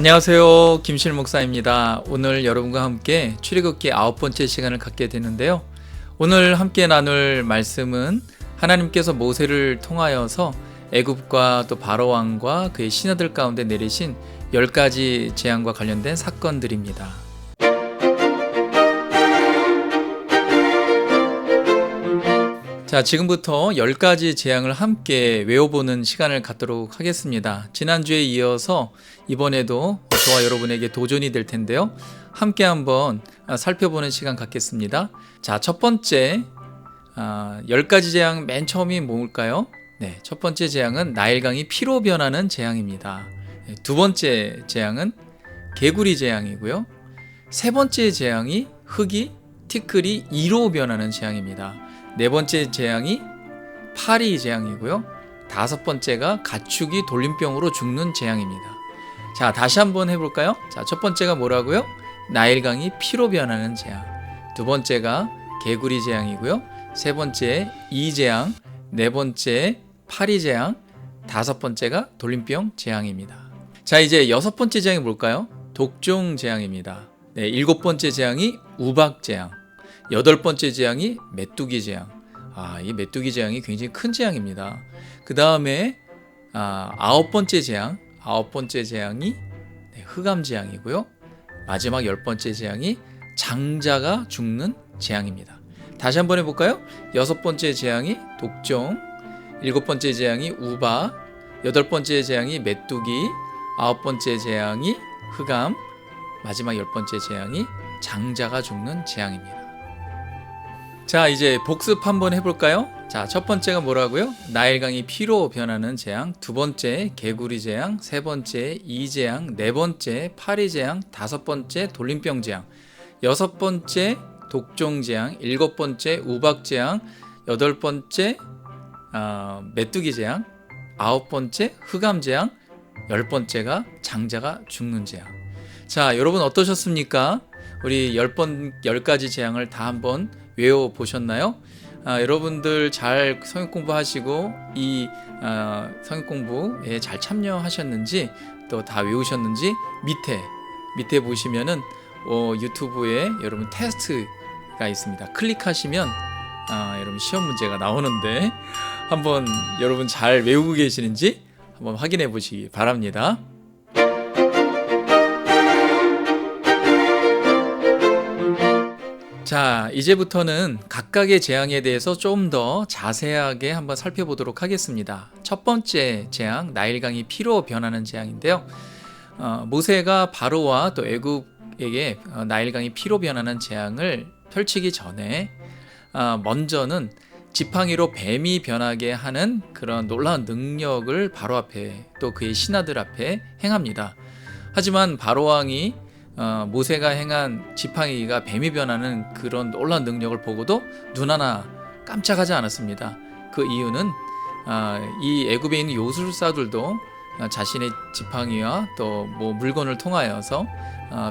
안녕하세요. 김실 목사입니다. 오늘 여러분과 함께 출애굽기 9번째 시간을 갖게 되는데요. 오늘 함께 나눌 말씀은 하나님께서 모세를 통하여서 애굽과 또 바로 왕과 그의 신하들 가운데 내리신 10가지 재앙과 관련된 사건들입니다. 자, 지금부터 10가지 재앙을 함께 외워보는 시간을 갖도록 하겠습니다. 지난주에 이어서 이번에도 저와 여러분에게 도전이 될 텐데요. 함께 한번 살펴보는 시간 갖겠습니다. 자, 첫 번째 10가지 재앙 맨 처음이 뭘까요? 네, 첫 번째 재앙은 나일강이 피로 변하는 재앙입니다. 두 번째 재앙은 개구리 재앙이고요. 세 번째 재앙이 흙이 티끌이 이로 변하는 재앙입니다. 네 번째 재앙이 파리 재앙이고요. 다섯 번째가 가축이 돌림병으로 죽는 재앙입니다. 자, 다시 한번 해볼까요? 자, 첫 번째가 뭐라고요? 나일강이 피로 변하는 재앙. 두 번째가 개구리 재앙이고요. 세 번째 이재앙, 네 번째 파리 재앙, 다섯 번째가 돌림병 재앙입니다. 자, 이제 여섯 번째 재앙이 뭘까요? 독종 재앙입니다. 네, 일곱 번째 재앙이 우박 재앙. 여덟 번째 재앙이 메뚜기 재앙. 이 메뚜기 재앙이 굉장히 큰 재앙입니다. 그 다음에 아홉 번째 재앙이 흑암 재앙이고요. 마지막 열 번째 재앙이 장자가 죽는 재앙입니다. 다시 한번 해볼까요? 여섯 번째 재앙이 독종, 일곱 번째 재앙이 우박, 여덟 번째 재앙이 메뚜기, 아홉 번째 재앙이 흑암, 마지막 열 번째 재앙이 장자가 죽는 재앙입니다. 자, 이제 복습 한번 해볼까요? 자, 첫 번째가 뭐라고요? 나일강이 피로 변하는 재앙, 두 번째 개구리 재앙, 세 번째 이재앙, 네 번째 파리 재앙, 다섯 번째 돌림병 재앙, 여섯 번째 독종 재앙, 일곱 번째 우박 재앙, 여덟 번째 메뚜기 재앙, 아홉 번째 흑암 재앙, 열 번째가 장자가 죽는 재앙. 자, 여러분 어떠셨습니까? 우리 10가지 재앙을 다 한번 외워보셨나요? 여러분들 잘 성역 공부하시고 이 성역 공부에 잘 참여하셨는지 또 다 외우셨는지 밑에 보시면은 유튜브에 여러분 테스트가 있습니다. 클릭하시면 여러분 시험 문제가 나오는데 한번 여러분 잘 외우고 계시는지 한번 확인해 보시기 바랍니다. 자, 이제부터는 각각의 재앙에 대해서 좀 더 자세하게 한번 살펴보도록 하겠습니다. 첫 번째 재앙, 나일강이 피로 변하는 재앙인데요. 모세가 바로와 또 애굽에게 나일강이 피로 변하는 재앙을 펼치기 전에 먼저는 지팡이로 뱀이 변하게 하는 그런 놀라운 능력을 바로 앞에 또 그의 신하들 앞에 행합니다. 하지만 바로왕이 모세가 행한 지팡이가 뱀이 변하는 그런 놀라운 능력을 보고도 눈 하나 깜짝하지 않았습니다. 그 이유는 이 애굽에 있는 요술사들도 자신의 지팡이와 또 물건을 통하여서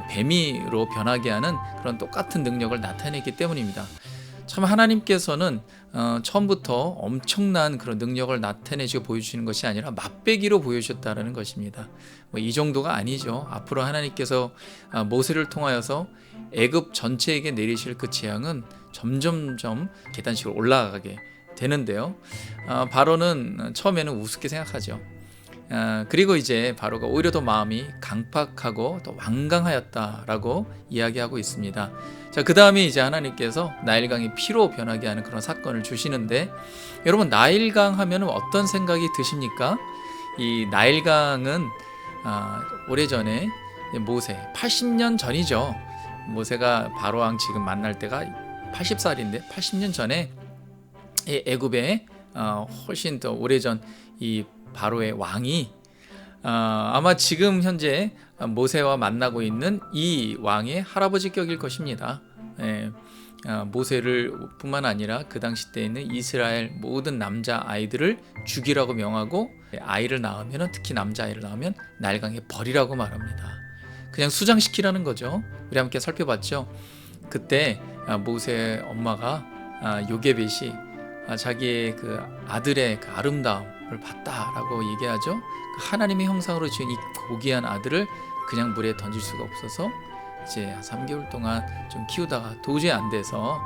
뱀이로 변하게 하는 그런 똑같은 능력을 나타냈기 때문입니다. 참 하나님께서는 처음부터 엄청난 그런 능력을 나타내시고 보여주시는 것이 아니라 맛배기로 보여주셨다는 것입니다. 이 정도가 아니죠. 앞으로 하나님께서 모세를 통하여서 애굽 전체에게 내리실 그 재앙은 점점점 계단식으로 올라가게 되는데요. 바로는 처음에는 우습게 생각하죠. 그리고 이제 바로가 오히려 더 마음이 강팍하고 또 완강하였다라고 이야기하고 있습니다. 자, 그 다음에 이제 하나님께서 나일강이 피로 변하게 하는 그런 사건을 주시는데, 여러분 나일강 하면 어떤 생각이 드십니까? 이 나일강은 오래전에 모세 80년 전이죠. 모세가 바로왕 지금 만날 때가 80살인데 80년 전에 애굽에 훨씬 더 오래전 이 바로의 왕이 아마 지금 현재 모세와 만나고 있는 이 왕의 할아버지 격일 것입니다. 모세를 뿐만 아니라 그 당시 때 있는 이스라엘 모든 남자 아이들을 죽이라고 명하고, 아이를 낳으면, 특히 남자 아이를 낳으면 나일강에 버리라고 말합니다. 그냥 수장시키라는 거죠. 우리 함께 살펴봤죠. 그때 모세 엄마가 요게벳이 자기의 그 아들의 그 아름다움을 봤다라고 얘기하죠. 하나님의 형상으로 지은 이 고귀한 아들을 그냥 물에 던질 수가 없어서 이제 한 3개월 동안 좀 키우다가 도저히 안 돼서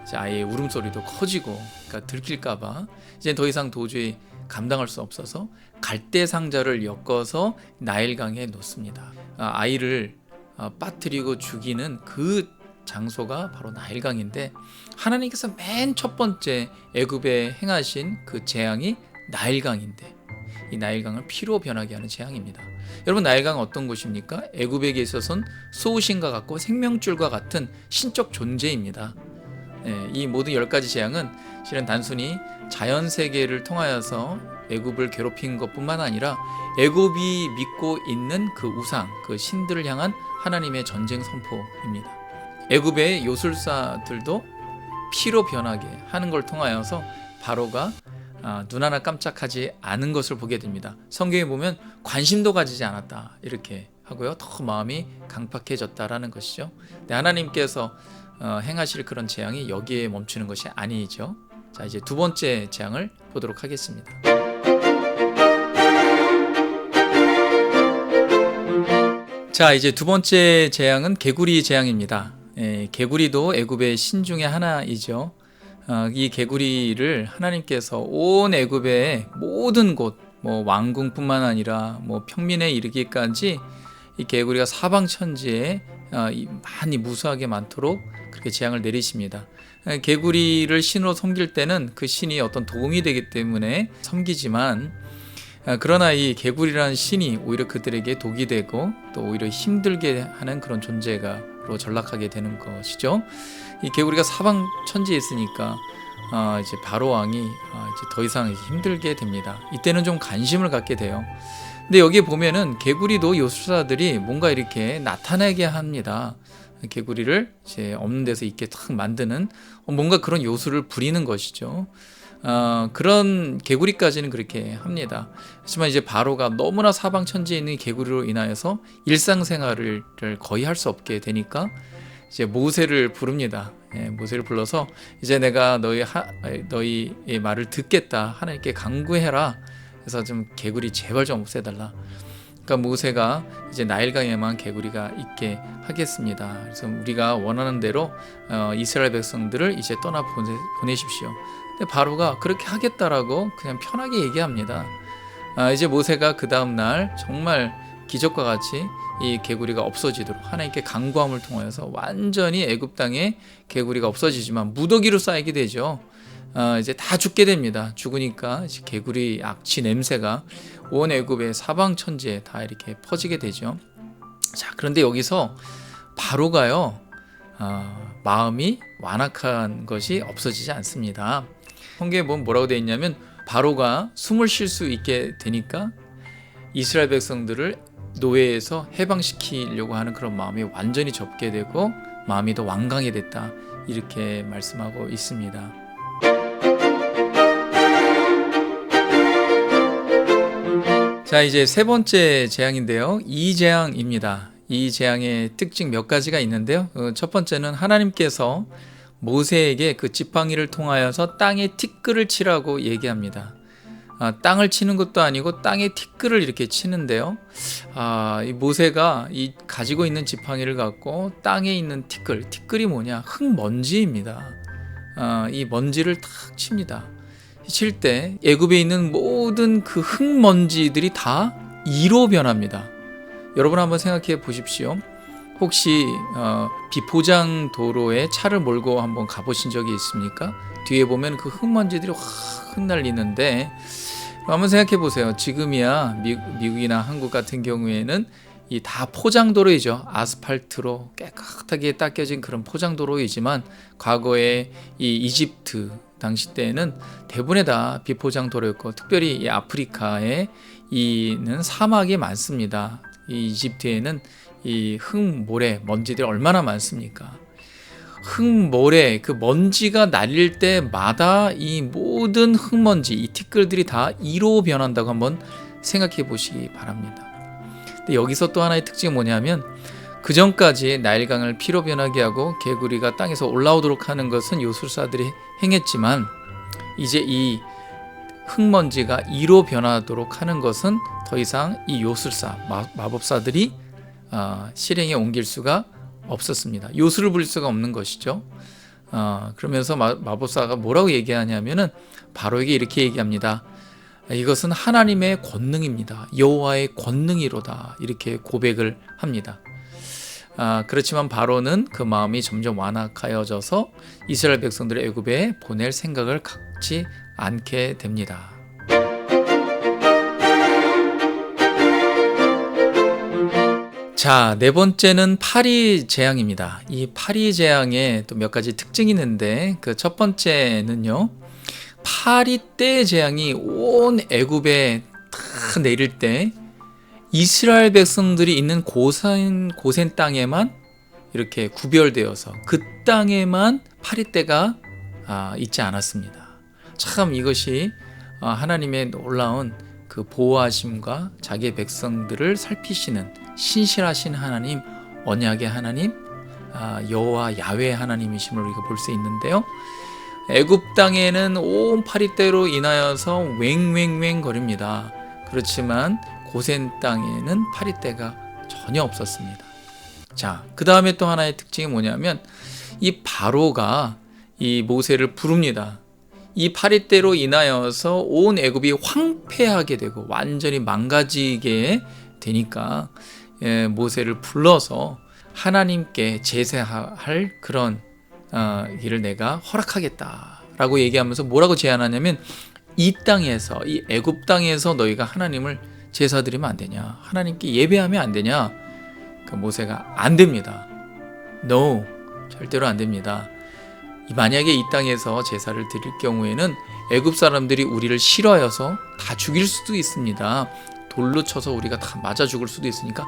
이제 아예 울음소리도 커지고, 그러니까 들킬까봐 이제 더 이상 도저히 감당할 수 없어서 갈대 상자를 엮어서 나일강에 놓습니다. 아이를 빠뜨리고 죽이는 그 장소가 바로 나일강인데, 하나님께서 맨 첫 번째 애굽에 행하신 그 재앙이 나일강인데, 이 나일강을 피로 변하게 하는 재앙입니다. 여러분, 나일강은 어떤 곳입니까? 애굽에게 있어서는 소우신과 같고 생명줄과 같은 신적 존재입니다. 이 모든 10가지 재앙은 실은 단순히 자연 세계를 통하여서 애굽을 괴롭힌 것뿐만 아니라 애굽이 믿고 있는 그 우상, 그 신들을 향한 하나님의 전쟁 선포입니다. 애굽의 요술사들도 피로 변하게 하는 걸 통하여서 바로가 눈 하나 깜짝하지 않은 것을 보게 됩니다. 성경에 보면 관심도 가지지 않았다 이렇게 하고요, 더 마음이 강팍해졌다라는 것이죠. 하나님께서 행하실 그런 재앙이 여기에 멈추는 것이 아니죠. 자, 이제 두 번째 재앙을 보도록 하겠습니다. 자, 이제 두 번째 재앙은 개구리 재앙입니다. 개구리도 애굽의 신 중에 하나이죠. 이 개구리를 하나님께서 온 애굽의 모든 곳, 왕궁뿐만 아니라 평민에 이르기까지 이 개구리가 사방천지에 많이 무수하게 많도록 그렇게 재앙을 내리십니다. 개구리를 신으로 섬길 때는 그 신이 어떤 도움이 되기 때문에 섬기지만, 그러나 이 개구리라는 신이 오히려 그들에게 독이 되고 또 오히려 힘들게 하는 그런 존재가로 전락하게 되는 것이죠. 이 개구리가 사방 천지에 있으니까 이제 바로 왕이 이제 더 이상 힘들게 됩니다. 이때는 좀 관심을 갖게 돼요. 근데 여기 보면은 개구리도 요술사들이 뭔가 이렇게 나타내게 합니다. 개구리를 이제 없는 데서 있게 탁 만드는 뭔가 그런 요술을 부리는 것이죠. 그런 개구리까지는 그렇게 합니다. 하지만 이제 바로가 너무나 사방천지에 있는 개구리로 인하여서 일상생활을 거의 할 수 없게 되니까 이제 모세를 부릅니다. 모세를 불러서 이제 내가 너희의 말을 듣겠다, 하나님께 간구해라. 그래서 좀 개구리 제발 좀 없애달라. 그러니까 모세가 이제 나일강에만 개구리가 있게 하겠습니다. 그래서 우리가 원하는 대로 이스라엘 백성들을 이제 떠나 보내십시오. 근데 바로가 그렇게 하겠다라고 그냥 편하게 얘기합니다. 이제 모세가 그 다음 날 정말 기적과 같이 이 개구리가 없어지도록 하나님께 간구함을 통하여서 완전히 애굽 땅에 개구리가 없어지지만 무더기로 쌓이게 되죠. 이제 다 죽게 됩니다. 죽으니까 이제 개구리 악취 냄새가 온 애굽의 사방천지에 다 이렇게 퍼지게 되죠. 자, 그런데 여기서 바로가요, 마음이 완악한 것이 없어지지 않습니다. 성경에 보면 뭐라고 되어 있냐면, 바로가 숨을 쉴 수 있게 되니까 이스라엘 백성들을 노예에서 해방시키려고 하는 그런 마음이 완전히 접게 되고 마음이 더 완강히 됐다, 이렇게 말씀하고 있습니다. 자, 이제 세 번째 재앙인데요, 이 재앙입니다. 이 재앙의 특징 몇 가지가 있는데요, 첫 번째는 하나님께서 모세에게 그 지팡이를 통하여서 땅에 티끌을 치라고 얘기합니다. 땅을 치는 것도 아니고 땅에 티끌을 이렇게 치는데요, 이 모세가 이 가지고 있는 지팡이를 갖고 땅에 있는 티끌이 뭐냐, 흙먼지입니다. 이 먼지를 탁 칩니다. 칠 때 애굽에 있는 모든 그 흙먼지들이 다 이로 변합니다. 여러분 한번 생각해 보십시오. 혹시 비포장 도로에 차를 몰고 한번 가보신 적이 있습니까? 뒤에 보면 그 흙먼지들이 확 흩날리는데, 한번 생각해 보세요. 지금이야 미국이나 한국 같은 경우에는 이 다 포장도로이죠. 아스팔트로 깨끗하게 닦여진 그런 포장도로이지만, 과거에 이 이집트 당시 때는 대부분의 다 비포장도로였고, 특별히 이 아프리카에 이는 사막이 많습니다. 이 이집트에는 이 흙모래 먼지들이 얼마나 많습니까? 흙모래, 그 먼지가 날릴 때마다 이 모든 흙먼지, 이 티끌들이 다 이로 변한다고 한번 생각해 보시기 바랍니다. 근데 여기서 또 하나의 특징이 뭐냐면, 그 전까지 나일강을 피로 변하게 하고 개구리가 땅에서 올라오도록 하는 것은 요술사들이 행했지만, 이제 이 흙먼지가 이로 변하도록 하는 것은 더 이상 이 요술사, 마법사들이 실행에 옮길 수가 없었습니다. 요술을 부릴 수가 없는 것이죠. 그러면서 마법사가 뭐라고 얘기하냐면은 바로에게 이렇게 얘기합니다. 이것은 하나님의 권능입니다. 여호와의 권능이로다. 이렇게 고백을 합니다. 그렇지만 바로는 그 마음이 점점 완악하여져서 이스라엘 백성들을 애굽에 보낼 생각을 갖지 않게 됩니다. 자, 네 번째는 파리 재앙입니다. 이 파리 재앙에 또 몇 가지 특징이 있는데 그 첫 번째는요. 파리 때 재앙이 온 애굽에 다 내릴 때 이스라엘 백성들이 있는 고센 땅에만 이렇게 구별되어서 그 땅에만 파리떼가 있지 않았습니다. 참 이것이 하나님의 놀라운 그 보호하심과 자기의 백성들을 살피시는 신실하신 하나님, 언약의 하나님, 여호와 야훼 하나님이심을 우리가 볼 수 있는데요. 애굽 땅에는 온 파리떼로 인하여서 왱왱왱 거립니다. 그렇지만 고센 땅에는 파리떼가 전혀 없었습니다. 자, 그 다음에 또 하나의 특징이 뭐냐면 이 바로가 이 모세를 부릅니다. 이 파리떼로 인하여서 온 애굽이 황폐하게 되고 완전히 망가지게 되니까 모세를 불러서 하나님께 제사할 그런 일을 내가 허락하겠다라고 얘기하면서 뭐라고 제안하냐면 이 땅에서, 이 애굽 땅에서 너희가 하나님을 제사드리면 안 되냐, 하나님께 예배하면 안 되냐. 그 모세가 안 됩니다. No, 절대로 안 됩니다. 만약에 이 땅에서 제사를 드릴 경우에는 애굽 사람들이 우리를 싫어해서 다 죽일 수도 있습니다. 돌로 쳐서 우리가 다 맞아 죽을 수도 있으니까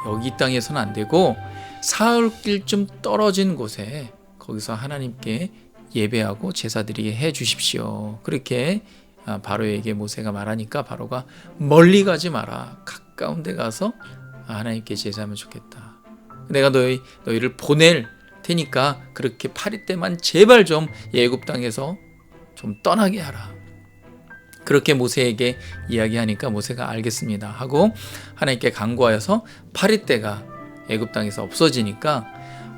여기 이 땅에서는 안 되고 사흘길 좀 떨어진 곳에 거기서 하나님께 예배하고 제사드리게 해 주십시오. 그렇게 바로에게 모세가 말하니까 바로가 멀리 가지 마라. 가까운 데 가서 하나님께 제사하면 좋겠다. 내가 너희를 보낼 테니까 그렇게 파리떼만 제발 좀 애굽 땅에서 좀 떠나게 하라. 그렇게 모세에게 이야기하니까 모세가 알겠습니다 하고 하나님께 간구하여서 파리떼가 애굽 땅에서 없어지니까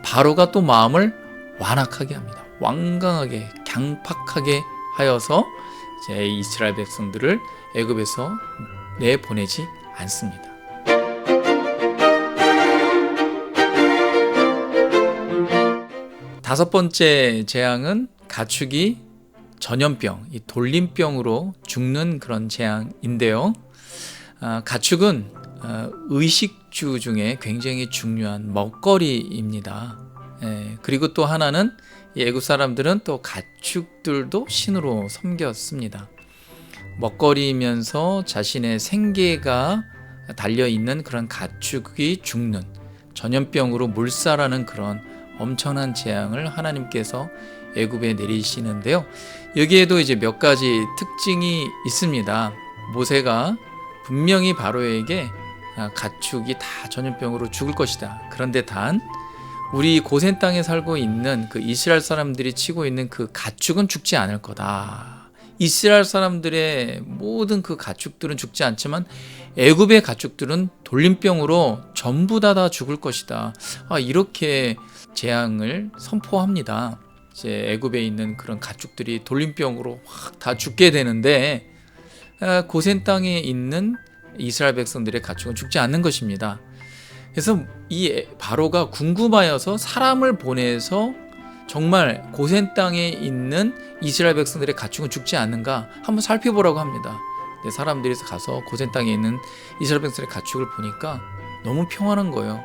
바로가 또 마음을 완악하게 합니다. 완강하게 강팍하게 하여서 이제 이스라엘 백성들을 애굽에서 내보내지 않습니다. 다섯 번째 재앙은 가축이 전염병, 이 돌림병으로 죽는 그런 재앙인데요. 가축은 의식주 중에 굉장히 중요한 먹거리입니다. 그리고 또 하나는 이 애굽 사람들은 또 가축들도 신으로 섬겼습니다. 먹거리면서 자신의 생계가 달려있는 그런 가축이 죽는 전염병으로 물살하는 그런 엄청난 재앙을 하나님께서 애굽에 내리시는데요. 여기에도 이제 몇 가지 특징이 있습니다. 모세가 분명히 바로에게 가축이 다 전염병으로 죽을 것이다. 그런데 단 우리 고센 땅에 살고 있는 그 이스라엘 사람들이 치고 있는 그 가축은 죽지 않을 거다. 이스라엘 사람들의 모든 그 가축들은 죽지 않지만 애굽의 가축들은 돌림병으로 전부 다 죽을 것이다. 이렇게 재앙을 선포합니다. 이제 애굽에 있는 그런 가축들이 돌림병으로 확 다 죽게 되는데 고센 땅에 있는 이스라엘 백성들의 가축은 죽지 않는 것입니다. 그래서 이 바로가 궁금하여서 사람을 보내서 정말 고센 땅에 있는 이스라엘 백성들의 가축은 죽지 않는가 한번 살펴보라고 합니다. 근데 사람들이 가서 고센 땅에 있는 이스라엘 백성들의 가축을 보니까 너무 평안한 거예요.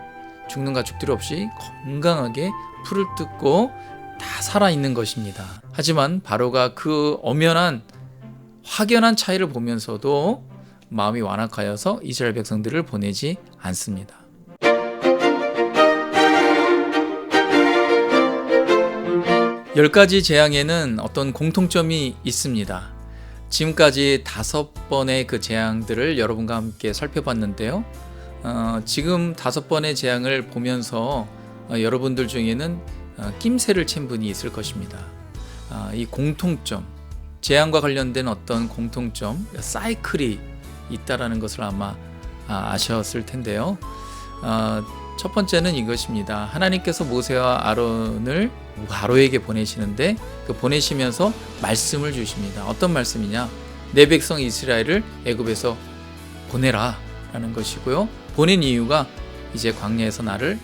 죽는 가축들이 없이 건강하게 풀을 뜯고 다 살아있는 것입니다. 하지만 바로가 그 엄연한 확연한 차이를 보면서도 마음이 완악하여서 이스라엘 백성들을 보내지 않습니다. 열 가지 재앙에는 어떤 공통점이 있습니다. 지금까지 5번의 그 재앙들을 여러분과 함께 살펴봤는데요. 지금 5번의 재앙을 보면서 여러분들 중에는 낌새를 챈 분이 있을 것입니다. 이 공통점, 재앙과 관련된 어떤 공통점, 사이클이 있다라는 것을 아마 아셨을 텐데요. 첫 번째는 이것입니다. 하나님께서 모세와 아론을 바로에게 보내시는데 그 보내시면서 말씀을 주십니다. 어떤 말씀이냐? 내 백성 이스라엘을 애굽에서 보내라 라는 것이고요. 보낸 이유가 이제 광야에서 나를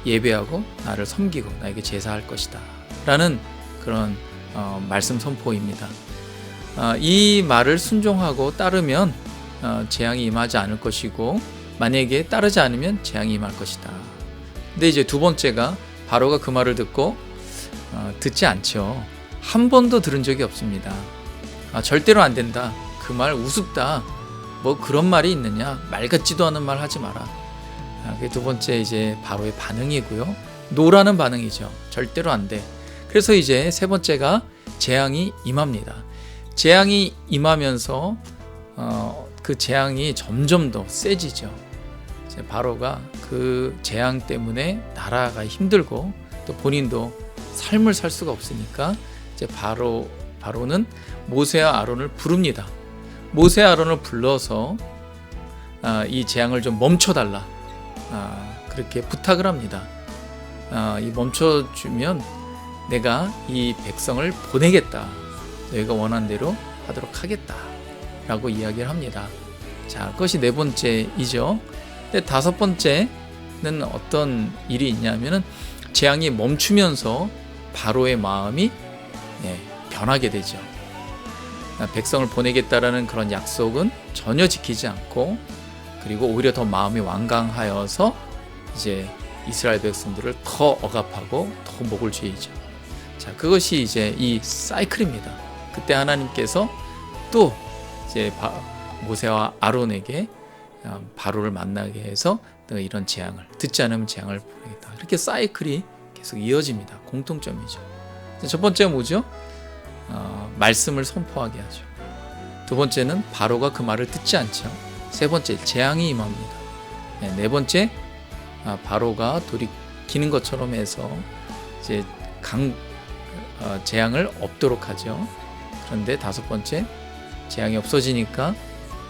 예배하고 나를 섬기고 나에게 제사할 것이다 라는 그런 말씀 선포입니다. 이 말을 순종하고 따르면 재앙이 임하지 않을 것이고 만약에 따르지 않으면 재앙이 임할 것이다. 근데 이제 두 번째가 바로가 그 말을 듣고 듣지 않죠. 한 번도 들은 적이 없습니다. 절대로 안 된다. 그 말 우습다. 뭐 그런 말이 있느냐? 말 같지도 않은 말 하지 마라. 그게 두 번째 이제 바로의 반응이고요. 노라는 반응이죠. 절대로 안 돼. 그래서 이제 세 번째가 재앙이 임합니다. 재앙이 임하면서 그 재앙이 점점 더 세지죠. 이제 바로가 그 재앙 때문에 나라가 힘들고 또 본인도 삶을 살 수가 없으니까 이제 바로는 모세와 아론을 부릅니다. 모세와 아론을 불러서 이 재앙을 좀 멈춰달라. 그렇게 부탁을 합니다. 이 멈춰주면 내가 이 백성을 보내겠다. 너희가 원한 대로 하도록 하겠다. 라고 이야기를 합니다. 자, 그것이 네 번째이죠. 근데 다섯 번째는 어떤 일이 있냐면은 재앙이 멈추면서 바로의 마음이 변하게 되죠. 백성을 보내겠다라는 그런 약속은 전혀 지키지 않고 그리고 오히려 더 마음이 완강하여서 이제 이스라엘 백성들을 더 억압하고 더 목을 죄이죠. 자, 그것이 이제 이 사이클입니다. 그때 하나님께서 또 이제 모세와 아론에게 바로를 만나게 해서 이런 재앙을 듣지 않으면 재앙을 보내겠다. 이렇게 사이클이 계속 이어집니다. 공통점이죠. 첫 번째가 뭐죠? 말씀을 선포하게 하죠. 두 번째는 바로가 그 말을 듣지 않죠. 세 번째 재앙이 임합니다. 네 번째 바로가 돌이키는 것처럼 해서 이제 재앙을 없도록 하죠. 그런데 다섯 번째 재앙이 없어지니까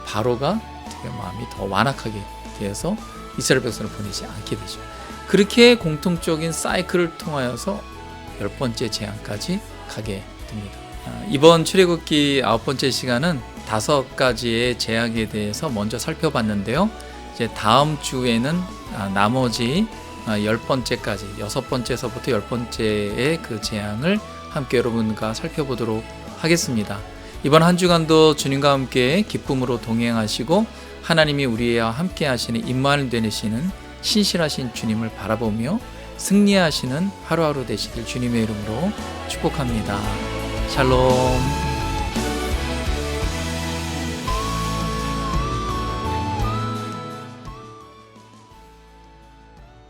바로가 되게 마음이 더 완악하게 되어서 이스라엘 백성을 보내지 않게 되죠. 그렇게 공통적인 사이클을 통하여서 10번째 재앙까지 가게 됩니다. 이번 출애굽기 9번째 시간은 5가지의 재앙에 대해서 먼저 살펴봤는데요. 이제 다음 주에는 나머지 10번째까지 6번째서부터 10번째의 그 재앙을 함께 여러분과 살펴보도록 하겠습니다. 이번 한 주간도 주님과 함께 기쁨으로 동행하시고 하나님이 우리와 함께 하시는 임마누엘 되시는 신실하신 주님을 바라보며 승리하시는 하루하루 되시길 주님의 이름으로 축복합니다. 샬롬.